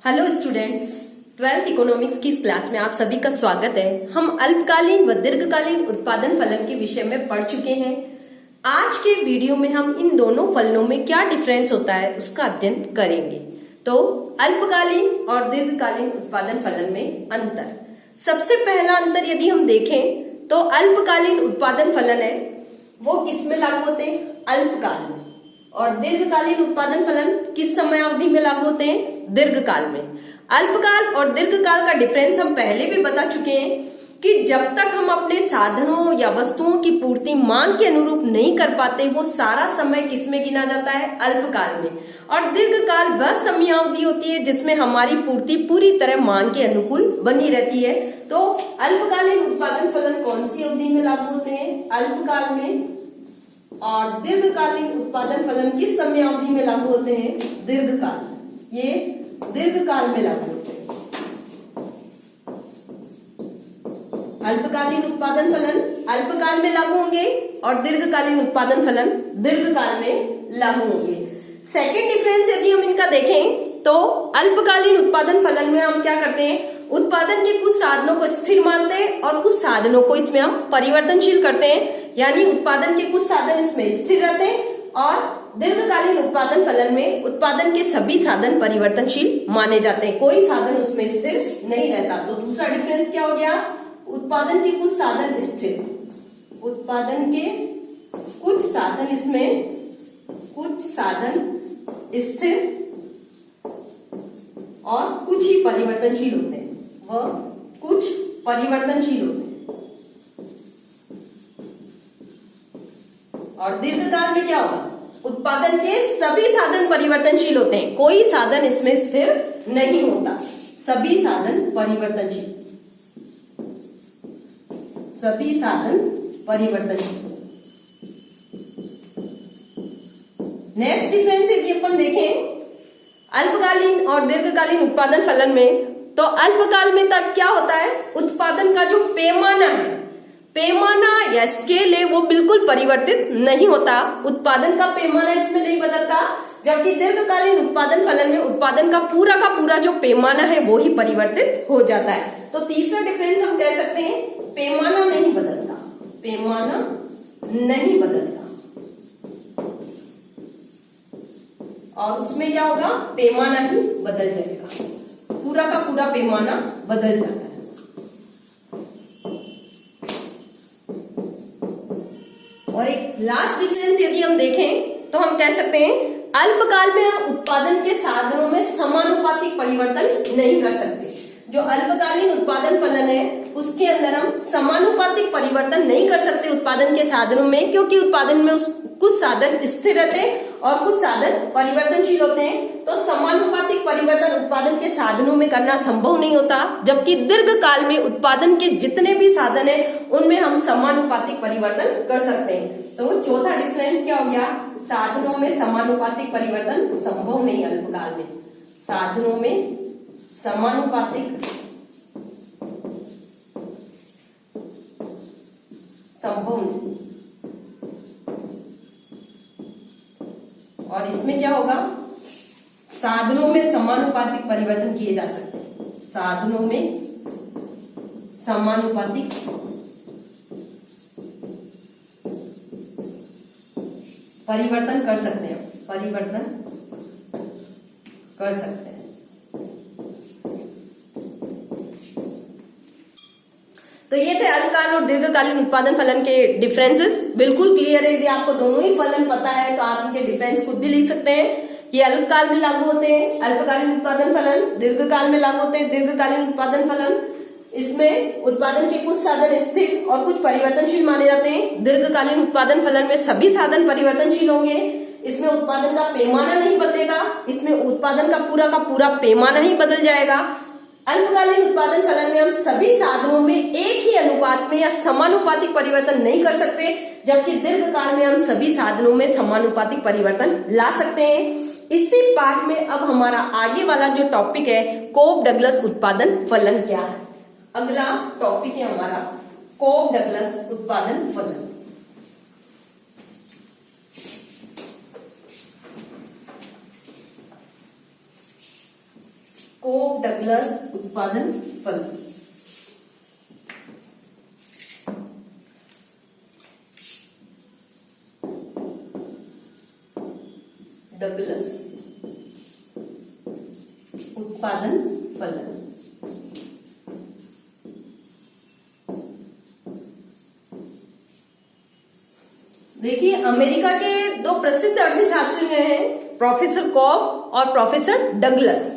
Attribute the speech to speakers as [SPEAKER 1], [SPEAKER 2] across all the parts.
[SPEAKER 1] Hello students, 12th economics की इस class में आप सभी का स्वागत है। हम अल्पकालीन व दीर्घकालीन उत्पादन फलन के विषय में पढ़ चुके हैं। आज के वीडियो में हम इन दोनों फलनों में क्या डिफरेंस होता है उसका अध्ययन करेंगे। तो अल्पकालीन और दीर्घकालीन उत्पादन फलन में अंतर। सबसे पहला अंतर यदि हम देखें तो अल्पकालीन उत्पादन फलन है वो किस में लागू होते हैं? अल्पकाल में। और दीर्घकालीन उत्पादन फलन किस समय अवधि में लागू होते हैं? दीर्घकाल में। अल्पकाल और दीर्घकाल का डिफरेंस हम पहले भी बता चुके हैं कि जब तक हम अपने साधनों या वस्तुओं की पूर्ति मांग के अनुरूप नहीं कर पाते वो सारा समय किसमें गिना जाता है? अल्पकाल में। और दीर्घकाल वह समयावधि होती है जिसमें हमारी पूर्ति पूरी तरह मांग के अनुकूल बनी रहती है। तो अल्पकालीन उत्पादन फलन कौन सी अवधि में लागू होते हैं? अल्पकाल में। और दीर्घकालीन उत्पादन फलन किस समयावधि में लागू होते हैं? दीर्घकाल। ये दीर्घकाल में लागू होते हैं। अल्पकालीन उत्पादन फलन अल्पकाल में लागू होंगे और दीर्घकालीन उत्पादन फलन दीर्घकाल में लागू होंगे। सेकेंड डिफरेंस यदि हम इनका देखें तो अल्पकालीन उत्पादन फलन में हम क्या करते हैं? उत्पादन के कुछ साधनों को स्थिर मानते हैं और कुछ साधनों को इसमें हम परिवर्तनशील करते हैं। यानी उत्पादन के कुछ साधन इसमें स्थिर रहते हैं और दीर्घकालीन उत्पादन फलन में उत्पादन के सभी साधन परिवर्तनशील माने जाते हैं, कोई साधन उसमें स्थिर नहीं रहता। तो दूसरा डिफरेंस क्या हो गया? उत्पादन के कुछ साधन स्थिर, उत्पादन के कुछ साधन इसमें कुछ साधन स्थिर और कुछ ही परिवर्तनशील होते हैं। वह कुछ परिवर्तनशील होते हैं। और दीर्घकाल में क्या होगा? उत्पादन के सभी साधन परिवर्तनशील होते हैं, कोई साधन इसमें स्थिर नहीं होता, सभी साधन परिवर्तनशील, सभी साधन परिवर्तनशील। नेक्स्ट डिफरेंस यदि अपन देखें अल्पकालीन और दीर्घकालीन उत्पादन फलन में, तो अल्पकाल में तक क्या होता है? उत्पादन का जो पैमाना है, पैमाना या स्केल है वो बिल्कुल परिवर्तित नहीं होता, उत्पादन का पैमाना इसमें नहीं बदलता। जबकि दीर्घकालीन उत्पादन फलन में उत्पादन का पूरा जो पैमाना है वो ही परिवर्तित हो जाता है। तो तीसरा डिफरेंस हम कह सकते हैं पैमाना नहीं बदलता, पैमाना नहीं बदलता। और उसमें क्या होगा? पैमाना ही बदल जाएगा, पूरा का पूरा पैमाना बदल जाता है। और एक लास्ट डिफरेंस यदि हम देखें तो हम कह सकते हैं अल्पकाल में हम उत्पादन के साधनों में समानुपातिक परिवर्तन नहीं कर सकते। जो अल्पकालीन उत्पादन फलन है उसके अंदर हम समानुपातिक परिवर्तन नहीं कर सकते उत्पादन के साधनों में, क्योंकि उत्पादन में कुछ साधन स्थिर रहते हैं और कुछ साधन परिवर्तनशील होते हैं। तो समानुपातिक परिवर्तन उत्पादन के साधनों में करना संभव नहीं होता। जबकि दीर्घकाल में उत्पादन के जितने भी साधन हैं उनमें हम समानुपातिक परिवर्तन कर सकते हैं। तो चौथा डिफरेंस क्या हो गया? साधनों में समानुपातिक परिवर्तन संभव नहीं अल्पकाल में, साधनों में समानुपातिक संभव नहीं। और इसमें क्या होगा? साधनों में समानुपातिक परिवर्तन किए जा सकते हैं, साधनों में समानुपातिक परिवर्तन कर सकते हैं, परिवर्तन कर सकते हैं। तो ये थे अल्पकालीन और दीर्घकालीन उत्पादन फलन के डिफरेंसेस। बिल्कुल क्लियर है, यदि आपको दोनों ही फलन पता है तो आप इनके डिफरेंस खुद भी लिख सकते हैं। ये अल्पकाल में लागू होते हैं अल्पकालीन उत्पादन फलन, दीर्घकाल में लागू होते हैं दीर्घकालीन उत्पादन फलन। इसमें उत्पादन के कुछ साधन स्थिर और कुछ परिवर्तनशील माने जाते हैं। दीर्घकालीन उत्पादन फलन में सभी साधन परिवर्तनशील होंगे। इसमें उत्पादन का पैमाना नहीं बदलेगा, इसमें उत्पादन का पूरा पैमाना ही बदल जाएगा। अल्पकालीन उत्पादन फलन में हम सभी साधनों में एक ही अनुपात में या समानुपातिक परिवर्तन नहीं कर सकते, जबकि दीर्घकाल में हम सभी साधनों में समानुपातिक परिवर्तन ला सकते हैं। इसी पाठ में अब हमारा आगे वाला जो टॉपिक है कोप डगलस उत्पादन फलन क्या है। अगला टॉपिक है हमारा कोप डगलस उत्पादन फलन। कोप डगलस उत्पादन फलन। डगलस उत्पादन फलन। देखिए, अमेरिका के दो प्रसिद्ध अर्थशास्त्री हैं, प्रोफेसर कॉब और प्रोफेसर डगलस।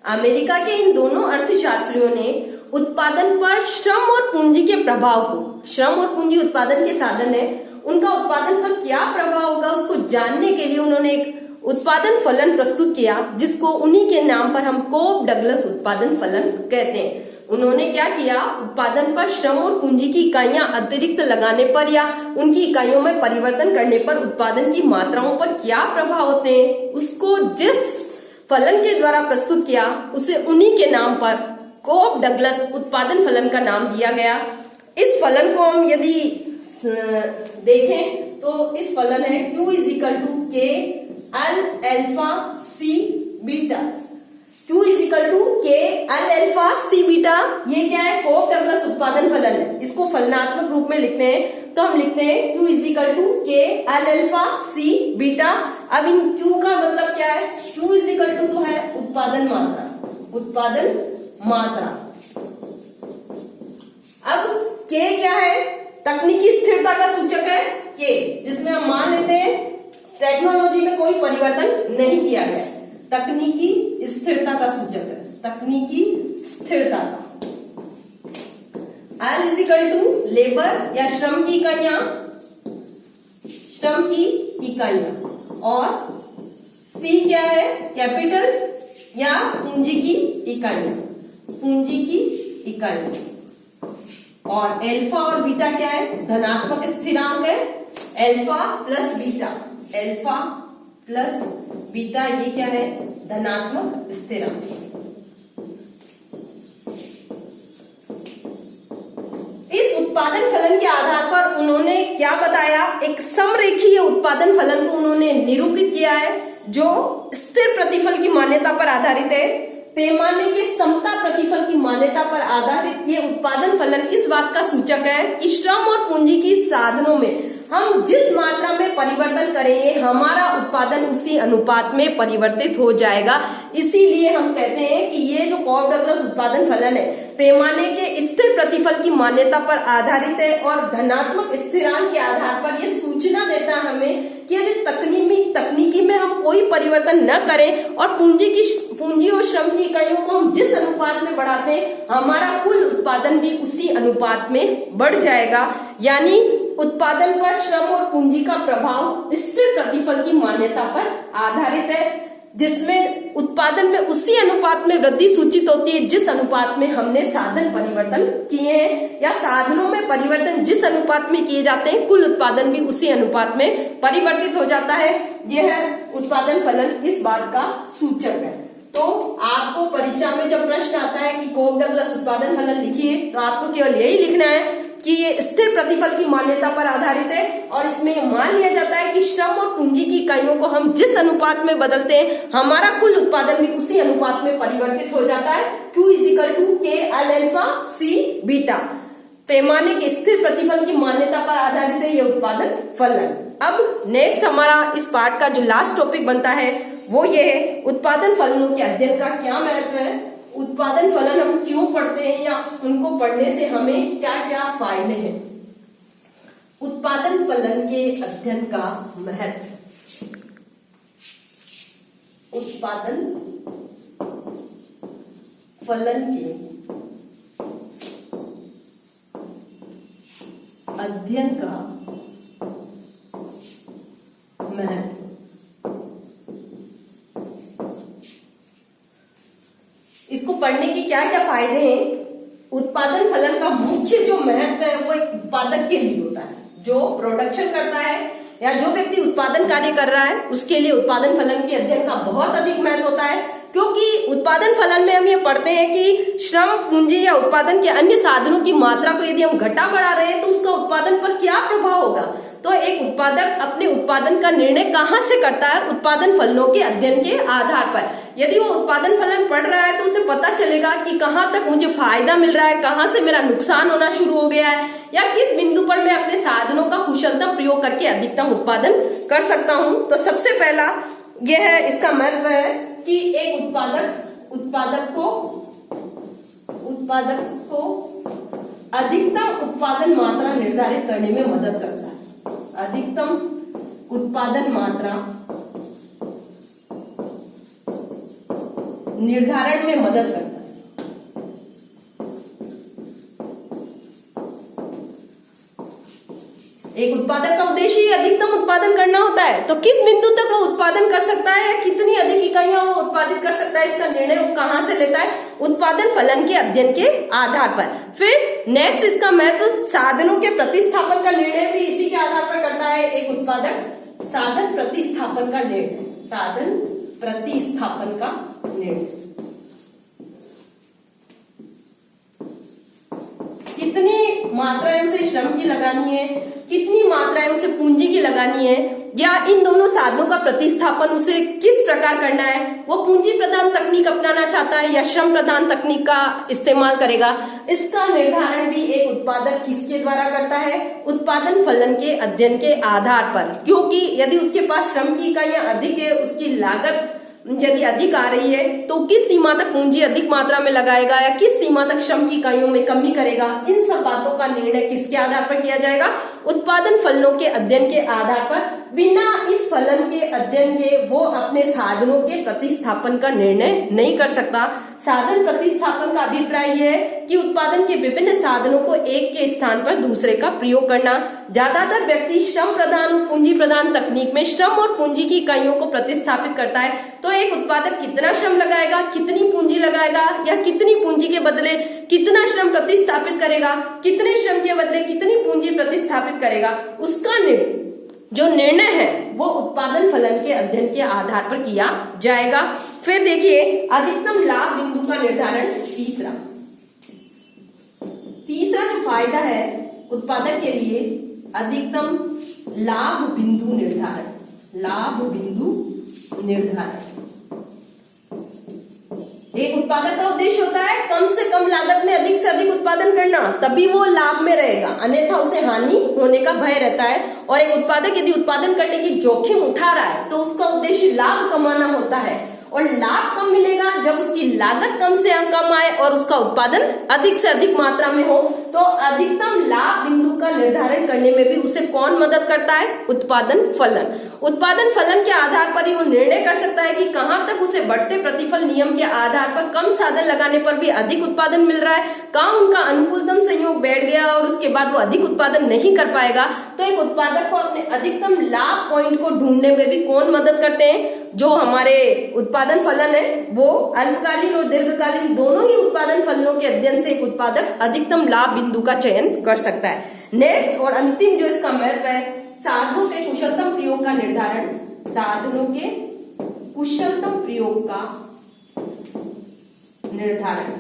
[SPEAKER 1] अमेरिका के इन दोनों अर्थशास्त्रियों ने उत्पादन पर श्रम और पूंजी के प्रभाव को, श्रम और पूंजी उत्पादन के साधन है, उनका उत्पादन पर क्या प्रभाव होगा उसको जानने के लिए उन्होंने एक उत्पादन फलन प्रस्तुत किया, जिसको उन्हीं के नाम पर हम कोप डगलस उत्पादन फलन कहते हैं। उन्होंने क्या किया, उत्पादन पर श्रम और पूंजी की इकाइयां अतिरिक्त लगाने पर या उनकी इकाइयों में परिवर्तन करने पर उत्पादन की मात्राओं पर क्या प्रभाव होते हैं, उसको जिस फलन के द्वारा प्रस्तुत किया उसे उन्हीं के नाम पर कोप डगलस उत्पादन फलन का नाम दिया गया। इस फलन को हम यदि देखें तो इस फलन है Q is equal to K L alpha C beta. Q is equal to K L alpha C beta, ये क्या है, कोप डगलस उत्पादन फलन है। इसको फलनात्मक रूप में लिखते हैं तो हम लिखते हैं Q is equal to K L alpha C beta. अब इन Q का मतलब क्या है, Q इज इक्वल टू तो है उत्पादन मात्रा, उत्पादन मात्रा। अब K क्या है, तकनीकी स्थिरता का सूचक है K, जिसमें हम मान लेते हैं टेक्नोलॉजी में कोई परिवर्तन नहीं किया गया। तकनीकी स्थिरता का सूचक है, तकनीकी स्थिरता का। L is equal to labour या श्रम की इकाइयां, श्रम की इकाइयां, और C क्या है, कैपिटल या पूंजी की इकाइयां, पूंजी की इकाइयां। और एल्फा और बीटा क्या है, धनात्मक स्थिरांक है। Alpha plus beta, alpha plus beta, ये क्या है, धनात्मक स्थिरांक। इस उत्पादन फलन के आधार पर उन्होंने क्या बताया, एक समरेखीय उत्पादन फलन को उन्होंने निरूपित किया है जो स्थिर प्रतिफल की मान्यता पर आधारित है। पैमाने के समता प्रतिफल की मान्यता पर आधारित ये उत्पादन फलन इस बात का सूचक है कि श्रम और पूंजी की साधनों में हम जिस मात्रा में परिवर्तन करेंगे हमारा उत्पादन उसी अनुपात में परिवर्तित हो जाएगा। इसीलिए हम कहते हैं कि ये जो कोप डगलस उत्पादन फलन है पैमाने के स्थिर प्रतिफल की मान्यता पर आधारित है और धनात्मक स्थिरांक के आधार पर ये सूचना देता है हमें कि यदि तकनीकी में हम कोई परिवर्तन न करें और पूंजी और श्रम की इकाइयों को हम जिस अनुपात में बढ़ाते हैं हमारा कुल उत्पादन भी उसी अनुपात में बढ़ जाएगा। यानी उत्पादन पर श्रम और पूंजी का प्रभाव स्थिर प्रतिफल की मान्यता पर आधारित है, जिसमें उत्पादन में उसी अनुपात में वृद्धि सूचित होती है जिस अनुपात में हमने साधन परिवर्तन किए हैं, या साधनों में परिवर्तन जिस अनुपात में किए जाते हैं कुल उत्पादन भी उसी अनुपात में परिवर्तित हो जाता है। यह उत्पादन फलन इस बात का सूचक है। तो आपको परीक्षा में जब प्रश्न आता है कि कोप डगलस उत्पादन फलन लिखिए तो आपको केवल यही लिखना है कि ये स्थिर प्रतिफल की मान्यता पर आधारित है और इसमें मान लिया जाता है कि श्रम और पूंजी की इकाइयों को हम जिस अनुपात में बदलते हैं हमारा कुल उत्पादन भी उसी अनुपात में परिवर्तित हो जाता है। Q is equal to K L alpha C beta, पैमाने के स्थिर प्रतिफल की मान्यता पर आधारित है ये उत्पादन फलन। अब नेक्स्ट हमारा इस पार्ट का जो लास्ट टॉपिक बनता है वो ये है उत्पादन फलनों के अध्ययन का क्या महत्व है, उत्पादन फलन हम क्यों पढ़ते हैं या उनको पढ़ने से हमें क्या क्या फायदे हैं। उत्पादन फलन के अध्ययन का महत्व, उत्पादन फलन के अध्ययन का महत्व। इसको पढ़ने के क्या क्या फायदे हैं। उत्पादन फलन का मुख्य जो महत्व है वो एक उत्पादक के लिए होता है, जो प्रोडक्शन करता है या जो व्यक्ति उत्पादन कार्य कर रहा है उसके लिए उत्पादन फलन के अध्ययन का बहुत अधिक महत्व होता है, क्योंकि उत्पादन फलन में हम ये पढ़ते हैं कि श्रम पूंजी या उत्पादन के अन्य साधनों की मात्रा को यदि हम घटा बढ़ा रहे हैं तो उसका उत्पादन पर क्या प्रभाव होगा। तो एक उत्पादक अपने उत्पादन का निर्णय कहाँ से करता है? उत्पादन फलनों के अध्ययन के आधार पर। यदि वो उत्पादन फलन पढ़ रहा है तो उसे पता चलेगा कि कहाँ तक मुझे फायदा मिल रहा है, कहाँ से मेरा नुकसान होना शुरू हो गया है, या किस बिंदु पर मैं अपने साधनों का कुशलतम प्रयोग करके अधिकतम उत्पादन कर सकता हूं। तो सबसे पहला यह है, इसका महत्व है कि एक उत्पादक को अधिकतम उत्पादन मात्रा निर्धारित करने में मदद करता है। अधिकतम उत्पादन मात्रा निर्धारण में मदद करता है। एक उत्पादक का उद्देश्य ही अधिकतम उत्पादन करना होता है। तो किस बिंदु तक वो उत्पादन कर सकता है या कितनी अधिक इकाइयां वो उत्पादित कर सकता है, इसका निर्णय वो कहां से लेता है? उत्पादन फलन के अध्ययन के आधार पर। फिर नेक्स्ट इसका महत्व, साधनों के प्रतिस्थापन का निर्णय भी इसी के आधार पर करता है एक उत्पादक। साधन प्रतिस्थापन का निर्णय, साधन प्रतिस्थापन का निर्णय, कितनी मात्राएं उसे श्रम की लगानी है, कितनी मात्राएं उसे पूंजी की लगानी है, या इन दोनों साधनों का प्रतिस्थापन उसे किस प्रकार करना है, वो पूंजी प्रदान तकनीक अपनाना चाहता है या श्रम प्रदान तकनीक का इस्तेमाल करेगा, इसका निर्धारण भी एक उत्पादक किसके द्वारा करता है? उत्पादन फलन के अध्ययन के आधार पर। क्योंकि यदि उसके पास श्रम की इकाइयां अधिक है, उसकी लागत यदि अधिक आ रही है, तो किस सीमा तक पूंजी अधिक मात्रा में लगाएगा या किस सीमा तक श्रम की इकाइयों में कमी करेगा, इन सब बातों का निर्णय किसके आधार पर किया जाएगा? उत्पादन फलनों के अध्ययन के आधार पर। बिना इस फलन के अध्ययन के वो अपने साधनों के प्रतिस्थापन का निर्णय नहीं कर सकता। साधन प्रतिस्थापन का अभिप्राय यह है कि उत्पादन के विभिन्न साधनों को एक के स्थान पर दूसरे का प्रयोग करना। ज्यादातर व्यक्ति श्रम प्रदान और पूंजी प्रदान तकनीक में श्रम और पूंजी की इकाइयों को प्रतिस्थापित करता है। तो एक उत्पादक कितना श्रम लगाएगा, कितनी पूंजी लगाएगा, या कितनी पूंजी के बदले कितना श्रम प्रतिस्थापित करेगा, कितने श्रम के बदले कितनी पूंजी प्रतिस्थापित करेगा, उसका जो निर्णय है वो उत्पादन फलन के अध्ययन के आधार पर किया जाएगा। फिर देखिए अधिकतम लाभ बिंदु का निर्धारण। तीसरा जो फायदा है उत्पादक के लिए, अधिकतम लाभ बिंदु निर्धारण। लाभ बिंदु निर्धारण एक उत्पादक का उद्देश्य होता है कम से कम लागत में अधिक से अधिक उत्पादन करना, तभी वो लाभ में रहेगा, अन्यथा उसे हानि होने का भय रहता है। और एक उत्पादक यदि उत्पादन करने की जोखिम उठा रहा है तो उसका उद्देश्य लाभ कमाना होता है, और लाभ कम मिलेगा जब उसकी लागत कम से कम आए और उसका उत्पादन अधिक से अधिक मात्रा में हो। तो अधिकतम लाभ बिंदु का निर्धारण करने में भी उसे कौन मदद करता है? उत्पादन फलन। उत्पादन फलन के आधार पर ही वो निर्णय कर सकता है कि कहां तक उसे बढ़ते प्रतिफल नियम के आधार पर कम साधन लगाने पर भी अधिक उत्पादन मिल रहा है, कहां उनका अनुकूलतम संयोग बैठ गया और उसके बाद वो अधिक उत्पादन नहीं कर पाएगा। तो एक उत्पादक को अपने अधिकतम लाभ पॉइंट को ढूंढने में भी कौन मदद करते हैं? जो हमारे उत्पादन फलन है वो अल्पकालीन और दीर्घकालीन दोनों ही उत्पादन फलनों के अध्ययन से एक उत्पादक अधिकतम लाभ बिंदु का चयन कर सकता है। नेक्स्ट और अंतिम जो इसका महत्व है, साधनों के कुशलतम प्रयोग का निर्धारण। साधनों के कुशलतम प्रयोग का निर्धारण।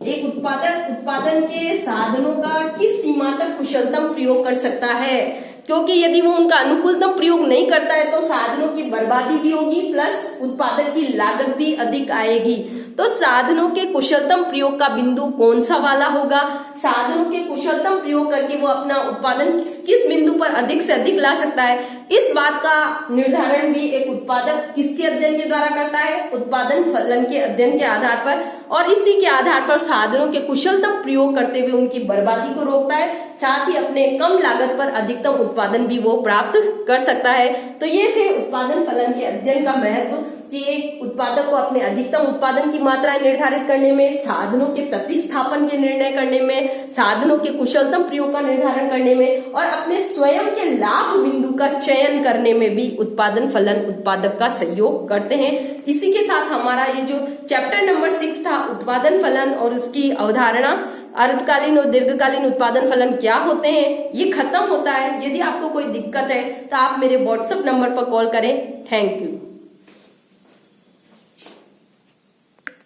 [SPEAKER 1] एक उत्पादक उत्पादन के साधनों का किस सीमा तक कुशलतम प्रयोग कर सकता है, क्योंकि यदि वो उनका अनुकूलतम प्रयोग नहीं करता है तो साधनों की बर्बादी भी होगी प्लस उत्पादक की लागत भी अधिक आएगी। तो साधनों के कुशलतम प्रयोग का बिंदु कौन सा वाला होगा? साधनों के कुशलतम प्रयोग करके वो अपना उत्पादन किस बिंदु पर अधिक से अधिक ला सकता है, इस बात का निर्धारण भी एक उत्पादक किसके अध्ययन के द्वारा करता है? उत्पादन फलन के अध्ययन के आधार पर। और इसी के आधार पर साधनों के कुशलतम प्रयोग करते हुए उनकी बर्बादी को रोकता है, साथ ही अपने कम लागत पर अधिकतम उत्पादन भी वो प्राप्त कर सकता है। तो ये थे उत्पादन फलन के अध्ययन का महत्व कि एक उत्पादक को अपने अधिकतम उत्पादन की मात्राएं निर्धारित करने में, साधनों के प्रतिस्थापन के निर्णय करने में, साधनों के कुशलतम प्रयोग का निर्धारण करने में और अपने स्वयं के लाभ बिंदु का चयन करने में भी उत्पादन फलन उत्पादक का सहयोग करते हैं। इसी के साथ हमारा ये जो चैप्टर नंबर 6 था उत्पादन फलन और उसकी अवधारणा, अल्पकालीन और दीर्घकालीन उत्पादन फलन क्या होते हैं, ये खत्म होता है। यदि आपको कोई दिक्कत है तो आप मेरे व्हाट्सएप नंबर पर कॉल करें। Thank you.